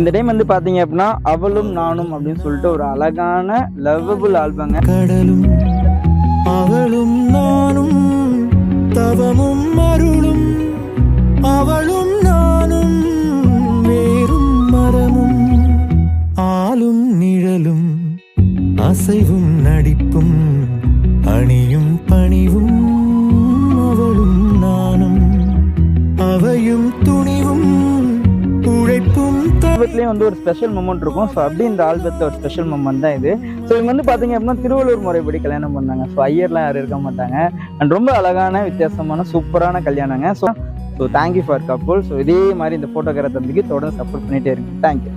இந்த டைம் வந்து பாத்தீங்க அப்படின்னா அவளும் நானும் அப்படின்னு சொல்லிட்டு ஒரு அழகான லவ்வபிள் ஆல்பங்க. கடலும் அவளும் நானும் தவமும் அருளும் அவளும் நானும் வேறும் மரமும் ஆளும் நிழலும் அசைவும் நடிப்பும் அணியும் பணிவும் அவளும் நானும் அவையும் துணிவும் உழைப்பும் ஆல்பத்துலேயும் வந்து ஒரு ஸ்பெஷல் மூமெண்ட் இருக்கும். ஸோ அப்படி இந்த ஆல்பத்தில் ஒரு ஸ்பெஷல் மூமெண்ட் தான் இது. ஸோ இவங்க வந்து பார்த்தீங்க அப்படின்னா திருவள்ளூர் முறைப்படி கல்யாணம் பண்ணாங்க. ஸோ ஐயர்லாம் யாரும் இருக்க மாட்டாங்க. அண்ட் ரொம்ப அழகான வித்தியாசமான சூப்பரான கல்யாணங்க. So thank you for couple. So இதே மாதிரி இந்த ஃபோட்டோகிராஃபர் தம்பிக்கு தொடர்ந்து சப்போர்ட் பண்ணிகிட்டே இருக்கு. தேங்க்யூ.